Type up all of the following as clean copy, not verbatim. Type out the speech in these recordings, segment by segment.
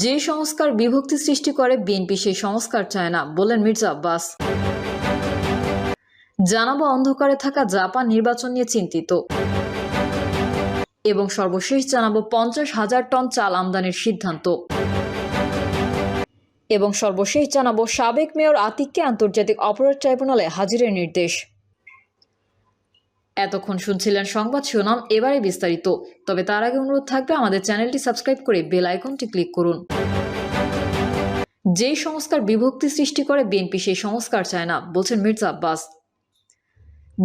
যে সংস্কার বিভক্তি সৃষ্টি করে বিএনপি সেই সংস্কার চায় না বললেন মির্জা আব্বাস। জানাবো অন্ধকারে থাকা জাপান নির্বাচন নিয়ে চিন্তিত, এবং সর্বশেষ জানাবো 50,000 টন চাল আমদানির সিদ্ধান্ত, এবং সর্বশেষ জানাবো সাবেক মেয়র আতিককে আন্তর্জাতিক অপরাধ ট্রাইব্যুনালে হাজিরের নির্দেশ। এতক্ষণ শুনছিলেন সংবাদ শিরোনাম, এবারে বিস্তারিত। তবে তার আগে অনুরোধ থাকবে আমাদের চ্যানেলটি সাবস্ক্রাইব করে বেল আইকনটি ক্লিক করুন। যেই সংস্কার বিভক্তি সৃষ্টি করে বিএনপি সেই সংস্কার চায় না বলছেন মির্জা আব্বাস।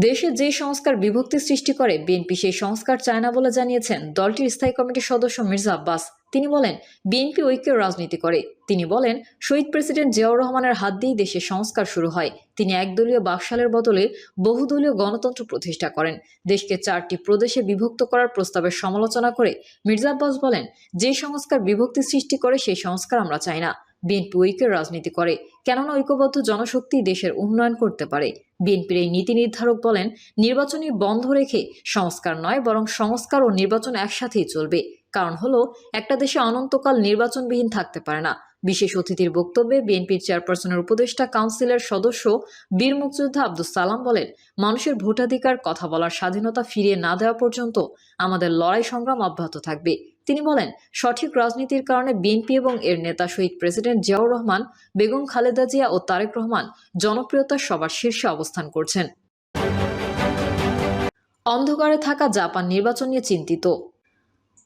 দেশে যে সংস্কার বিভক্তি সৃষ্টি করে বিএনপি সেই সংস্কার চায় না বলে জানিয়েছেন দলটির স্থায়ী কমিটির সদস্য মির্জা আব্বাস। তিনি বলেন, বিএনপি ঐক্যের রাজনীতি করে। তিনি বলেন, শহীদ প্রেসিডেন্ট জিয়াউর রহমানের হাত দিয়েই দেশে সংস্কার শুরু হয়। তিনি একদলীয় বাকশালের বদলে বহুদলীয় গণতন্ত্র প্রতিষ্ঠা করেন। দেশকে 4টি প্রদেশে বিভক্ত করার প্রস্তাবের সমালোচনা করে মির্জা আব্বাস বলেন, যে সংস্কার বিভক্তি সৃষ্টি করে সেই সংস্কার আমরা চাই না। বিএনপি ঐক্যের রাজনীতি করে, কেননা ঐক্যবদ্ধ জনশক্তি দেশের উন্নয়ন করতে পারে। বিএনপির এই নীতি নির্ধারক বলেন, নির্বাচনী বন্ধ রেখে সংস্কার নয়, বরং সংস্কার ও নির্বাচন একসাথেই চলবে। কারণ হলো, একটা দেশে অনন্তকাল নির্বাচনবিহীন থাকতে পারে না। বিশেষ অতিথির বক্তব্যে বিএনপির চেয়ারপারসনের উপদেষ্টা কাউন্সিলের সদস্য বীর মুক্তিযোদ্ধা আব্দুস সালাম বলেন, মানুষের ভোটাধিকার, কথা বলার স্বাধীনতা ফিরিয়ে না দেওয়া পর্যন্ত আমাদের লড়াই সংগ্রাম অব্যাহত থাকবে। তিনি বলেন, সঠিক রাজনীতির কারণে বিএনপি এবং এর নেতা শহীদ প্রেসিডেন্ট জিয়াউর রহমান, বেগম খালেদা জিয়া ও তারেক রহমান জনপ্রিয়তার সবার শীর্ষে অবস্থান করছেন। অন্ধকারে থাকা জাপান নির্বাচন নিয়ে চিন্তিত।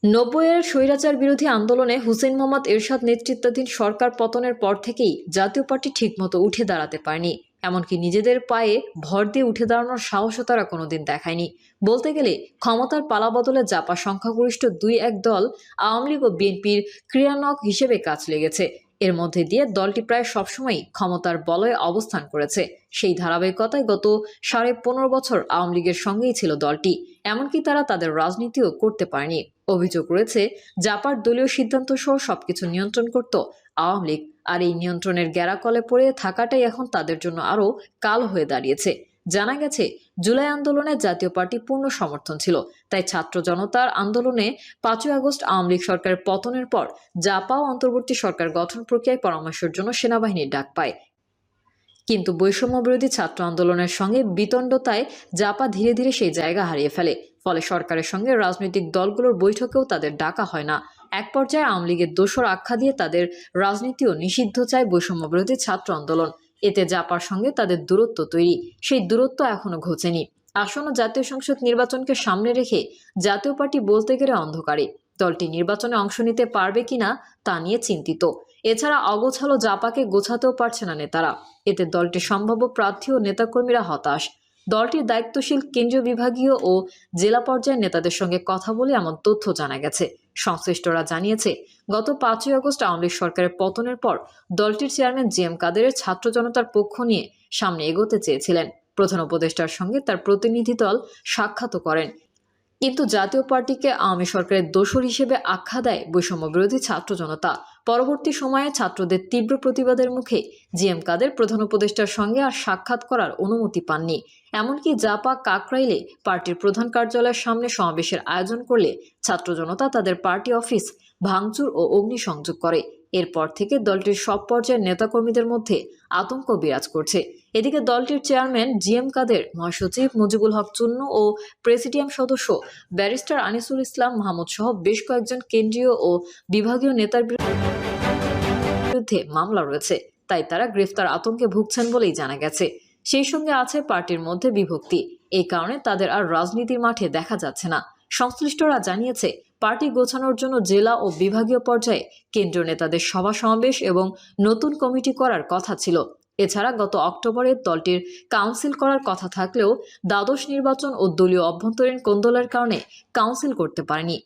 90-এর স্বৈরাচার বিরোধী আন্দোলনে হুসেইন মোহাম্মদ এরশাদ নেতৃত্বাধীন সরকার পতনের পর থেকেই জাতীয় পার্টি ঠিকমতো উঠে দাঁড়াতে পারেনি। এমনকি নিজেদের পায়ে ভর দিয়ে উঠে দাঁড়ানোর সাহসও তারা কোনোদিন দেখায়নি। বলতে গেলে ক্ষমতার পালাবদলে জাপা সংখ্যাগরিষ্ঠ 2-1 দল আওয়ামী লীগ ও বিএনপির ক্রিয়ানক হিসেবে কাজ লেগেছে। এর মধ্যে দিয়ে দলটি প্রায় সবসময়ই ক্ষমতার বলয়ে অবস্থান করেছে। সেই ধারাবাহিকতায় গত 15.5 বছর আওয়ামী লীগের সঙ্গেই ছিল দলটি। এমনকি তারা তাদের রাজনীতিও করতে পারেনি। অভিযোগ রয়েছে, জাপার দলীয় সিদ্ধান্ত সহ সবকিছু নিয়ন্ত্রণ করত আওয়ামী লীগ। আর এই নিয়ন্ত্রণের গ্যারাকলে পড়ে থাকাটাই এখন তাদের জন্য আরও কাল হয়ে দাঁড়িয়েছে। জানা গেছে, জুলাই আন্দোলনে জাতীয় পার্টি পূর্ণ সমর্থন ছিল। তাই ছাত্র জনতার আন্দোলনে 5ই আগস্ট আওয়ামী লীগ সরকারের পতনের পর জাপা ও অন্তর্বর্তী সরকার গঠন প্রক্রিয়ায় পরামর্শের জন্য সেনাবাহিনীর ডাক পায়। কিন্তু বৈষম্য বিরোধী ছাত্র আন্দোলনের সঙ্গে বিতণ্ডতায় জাপা ধীরে ধীরে সেই জায়গা হারিয়ে ফেলে। ফলে সরকারের সঙ্গে রাজনৈতিক দলগুলোর বৈঠকেও তাদের ডাকা হয় না। এক পর্যায়ে আওয়ামী লীগের দোসর আখ্যা দিয়ে তাদের রাজনীতিও নিষিদ্ধ চায় বৈষম্য বিরোধী ছাত্র আন্দোলন। এতে জাপার সঙ্গে তাদের দূরত্ব তৈরি, সেই দূরত্ব এখনো ঘোচেনি। আসন্ন জাতীয় সংসদ নির্বাচনকে সামনে রেখে জাতীয় পার্টি বলতে গেলে অন্ধকারে। দলটি নির্বাচনে অংশ নিতে পারবে কিনা তা নিয়ে চিন্তিত। এছাড়া অগোছালো জাপাকে গোছাতেও পারছে না নেতারা। এতে দলটির সম্ভাব্য প্রার্থী ও নেতাকর্মীরা হতাশ। দলটির দায়িত্বশীল কেন্দ্রীয়, বিভাগীয় ও জেলা পর্যায়ের নেতাদের সঙ্গে কথা বলে এমন তথ্য জানা গেছে। সংশ্লিষ্টরা জানিয়েছে, গত 5ই আগস্ট আওয়ামী লীগ সরকারের পতনের পর দলটির চেয়ারম্যান জিএম কাদেরের ছাত্র জনতার পক্ষ নিয়ে সামনে এগোতে চেয়েছিলেন। প্রধান উপদেষ্টার সঙ্গে তার প্রতিনিধি দল সাক্ষাৎও করেন। কিন্তু জাতীয় পার্টিকে আওয়ামী সরকারের দোসর হিসেবে আখ্যা দেয় বৈষম্য বিরোধী ছাত্র জনতা। পরবর্তী সময়ে ছাত্রদের তীব্র প্রতিবাদের মুখে জিএম কাদের প্রধান উপদেষ্টার সঙ্গে আর সাক্ষাৎ করার অনুমতি পাননি। এমনকি জাপা কাকরাইলে পার্টির প্রধান কার্যালয়ের সামনে সমাবেশের আয়োজন করলে ছাত্র জনতা তাদের পার্টি অফিস ভাঙচুর ও অগ্নিসংযোগ করে। এরপর থেকে দলটির সব পর্যায়ের নেতাকর্মীদের মধ্যে আতঙ্ক বিরাজ করছে। এদিকে দলটির চেয়ারম্যান জিএম কাদের, মহাসচিব মুজিবুল হক চুন্নু ও প্রেসিডিয়াম সদস্য ব্যারিস্টার আনিসুল ইসলাম মাহমুদ সহ বেশ কয়েকজন কেন্দ্রীয় ও বিভাগীয় নেতার বিরুদ্ধে মামলা রয়েছে। তাই তারা গ্রেফতার আতঙ্কে ভুগছেন বলেই জানা গেছে। সেই সঙ্গে আছে পার্টির মধ্যে বিভক্তি। এই কারণে তাদের আর রাজনীতির মাঠে দেখা যাচ্ছে না। সংশ্লিষ্টরা জানিয়েছে, পার্টি গোছানোর জন্য জেলা ও বিভাগীয় পর্যায়ে কেন্দ্রীয় নেতাদের সভা সমাবেশ এবং নতুন কমিটি করার কথা ছিল। এছাড়া গত অক্টোবরে দলটির কাউন্সিল করার কথা থাকলেও দ্বাদশ নির্বাচন ও দলীয় অভ্যন্তরীণ কোন্দলের কারণে কাউন্সিল করতে পারেনি।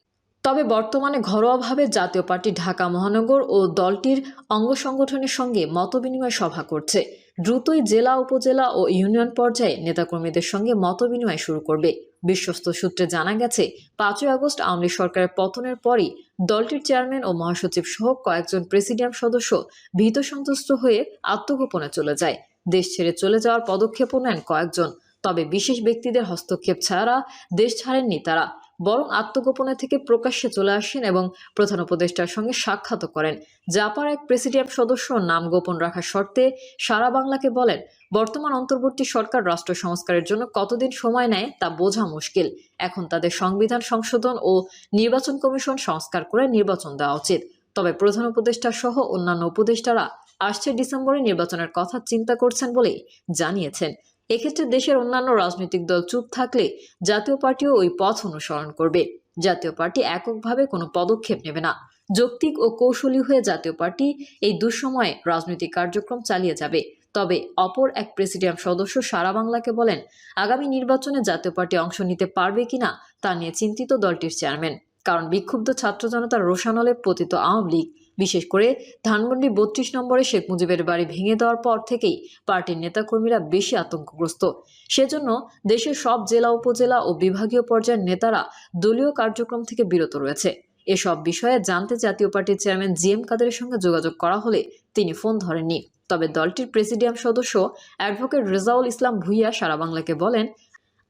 তবে বর্তমানে ঘরোয়াভাবে জাতীয় পার্টি ঢাকা মহানগর ও দলটির অঙ্গ সংগঠনের সঙ্গে মতবিনিময় সভা করছে। দ্রুতই জেলা, উপজেলা ও ইউনিয়ন পর্যায়ে নেতাকর্মীদের সঙ্গে মতবিনিময় শুরু করবে। বিশ্বস্ত সূত্রে জানা গেছে, 5ই আগস্ট আওয়ামী লীগ সরকারের পতনের পরই দলটির চেয়ারম্যান ও মহাসচিব সহ কয়েকজন প্রেসিডিয়াম সদস্য ভীত সন্ত্রস্ত হয়ে আত্মগোপনে চলে যায়। দেশ ছেড়ে চলে যাওয়ার পদক্ষেপও নেন কয়েকজন। তবে বিশেষ ব্যক্তিদের হস্তক্ষেপ ছাড়া দেশ ছাড়েননি তারা। বরং আত্মগোপনে থেকে প্রকাশ্যে চলে আসেন এবং প্রধান উপদেষ্টার সঙ্গে সাক্ষাৎ করেন। জাপার এক প্রেসিডিয়াম সদস্য নাম গোপন রাখার শর্তে সারা বাংলাকে বলেন, বর্তমান অন্তর্বর্তী সরকার রাষ্ট্র সংস্কারের জন্য কতদিন সময় নেয় তা বোঝা মুশকিল। এখন তাদের সংবিধান সংশোধন ও নির্বাচন কমিশন সংস্কার করে নির্বাচন দেওয়া উচিত। তবে প্রধান উপদেষ্টা সহ অন্যান্য উপদেষ্টারা আসছে ডিসেম্বরে নির্বাচনের কথা চিন্তা করছেন বলে জানিয়েছেন। এক্ষেত্রে দেশের অন্যান্য রাজনৈতিক দল চুপ থাকলে জাতীয় পার্টিও ওই পথ অনুসরণ করবে। জাতীয় পার্টি এককভাবে কোনো পদক্ষেপ নেবে না। যৌক্তিক ও কৌশলী হয়ে জাতীয় পার্টি এই দুঃসময়ে রাজনৈতিক কার্যক্রম চালিয়ে যাবে। তবে অপর এক প্রেসিডিয়াম সদস্য সারা বাংলাকে বলেন, আগামী নির্বাচনে জাতীয় পার্টি অংশ নিতে পারবে কিনা তা নিয়ে চিন্তিত দলটির চেয়ারম্যান। কারণ বিক্ষুব্ধ ছাত্র জনতার রোষানলে পতিত আওয়ামী লীগ, বিশেষ করে ধানমন্ডি 32 নম্বরে শেখ মুজিবের বাড়ি ভেঙে দেওয়ার পর থেকেই পার্টির নেতাকর্মীরা বেশি আতঙ্কগ্রস্ত। সেজন্য দেশের সব জেলা, উপজেলা ও বিভাগীয় পর্যায়ের নেতারা দলীয় কার্যক্রম থেকে বিরত রয়েছে। এসব বিষয়ে জানতে জাতীয় পার্টির চেয়ারম্যান জিএম কাদেরের সঙ্গে যোগাযোগ করা হলে তিনি ফোন ধরেননি। তবে দলটির প্রেসিডিয়াম সদস্য অ্যাডভোকেট রেজাউল ইসলাম ভূঁইয়া সারা বাংলাকে বলেন,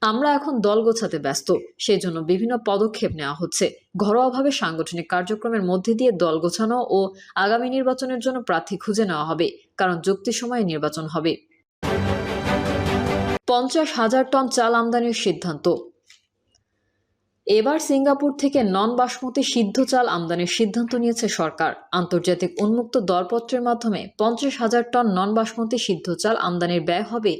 আমরা এখন দল গোছাতে ব্যস্ত, সেই জন্য বিভিন্ন পদক্ষেপ নেওয়া হচ্ছে। ঘরোয়াভাবে সাংগঠনিক কার্যক্রমের মধ্যে দিয়ে দল গোছানো ও আগামী নির্বাচনের জন্য প্রার্থী খুঁজে নেওয়া হবে, কারণ যুক্তি সময়ে নির্বাচন হবে। 50,000 টন চাল আমদানির সিদ্ধান্ত। এবার সিঙ্গাপুর থেকে নন বাসমতি সিদ্ধ চাল আমদানির সিদ্ধান্ত নিয়েছে সরকার। আন্তর্জাতিক উন্মুক্ত দরপত্রের মাধ্যমে 50,000 টন নন বাসমতি সিদ্ধ চাল আমদানির ব্যয় হবে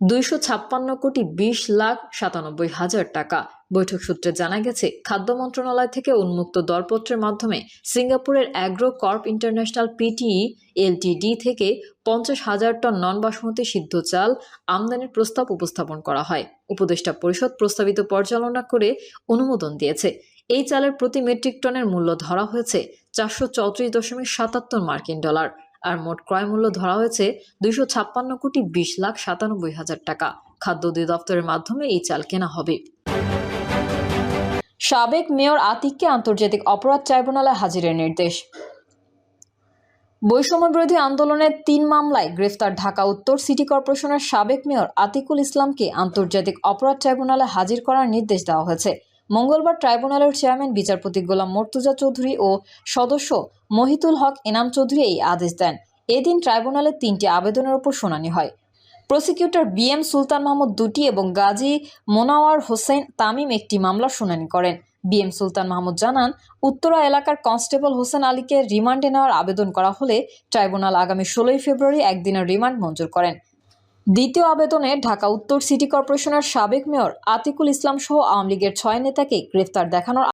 256,20,97,000 টাকা। বৈঠক সূত্রে জানা গেছে, খাদ্য মন্ত্রণালয় থেকে উন্মুক্ত দরপত্রের মাধ্যমে সিঙ্গাপুরের Agro Corp International PTE LTD থেকে 50,000 টন নন বাসমতি সিদ্ধ চাল আমদানির প্রস্তাব উপস্থাপন করা হয়। উপদেষ্টা পরিষদ প্রস্তাবিত পর্যালোচনা করে অনুমোদন দিয়েছে। এই চালের প্রতি মেট্রিক টনের মূল্য ধরা হয়েছে 434.77 মার্কিন ডলার। আর মোট ক্রয় মূল্য ধরা হয়েছে 256,20,97,000 টাকা। খাদ্য অধিদপ্তরের মাধ্যমে এই চাল কেনা হবে। সাবেক মেয়র আতিককে আন্তর্জাতিক অপরাধ ট্রাইব্যুনালে হাজিরের নির্দেশ। বৈষম্য বিরোধী আন্দোলনের 3 মামলায় গ্রেফতার ঢাকা উত্তর সিটি কর্পোরেশনের সাবেক মেয়র আতিকুল ইসলামকে আন্তর্জাতিক অপরাধ ট্রাইব্যুনালে হাজির করার নির্দেশ দেওয়া হয়েছে। মঙ্গলবার ট্রাইব্যুনালের চেয়ারম্যান বিচারপতি গোলাম মর্তুজা চৌধুরী ও সদস্য মহিতুল হক এনাম চৌধুরী এই আদেশ দেন। এদিন ট্রাইব্যুনালে 3টি আবেদনের উপর শুনানি হয়। প্রসিকিউটর বিএম সুলতান মাহমুদ 2টি এবং গাজী মোনাওয়ার হোসেন তামিম 1টি মামলার শুনানি করেন। বিএম সুলতান মাহমুদ জানান, উত্তরা এলাকার কনস্টেবল হোসেন আলীকে রিমান্ডে নেওয়ার আবেদন করা হলে ট্রাইব্যুনাল আগামী 16 ফেব্রুয়ারি একদিনের রিমান্ড মঞ্জুর করেন। দ্বিতীয় আবেদনে ঢাকা উত্তর সিটি কর্পোরেশনের সাবেক মেয়র আতিকুল ইসলাম সহ আওয়ামী লীগের 6 নেতাকে গ্রেফতার দেখানোর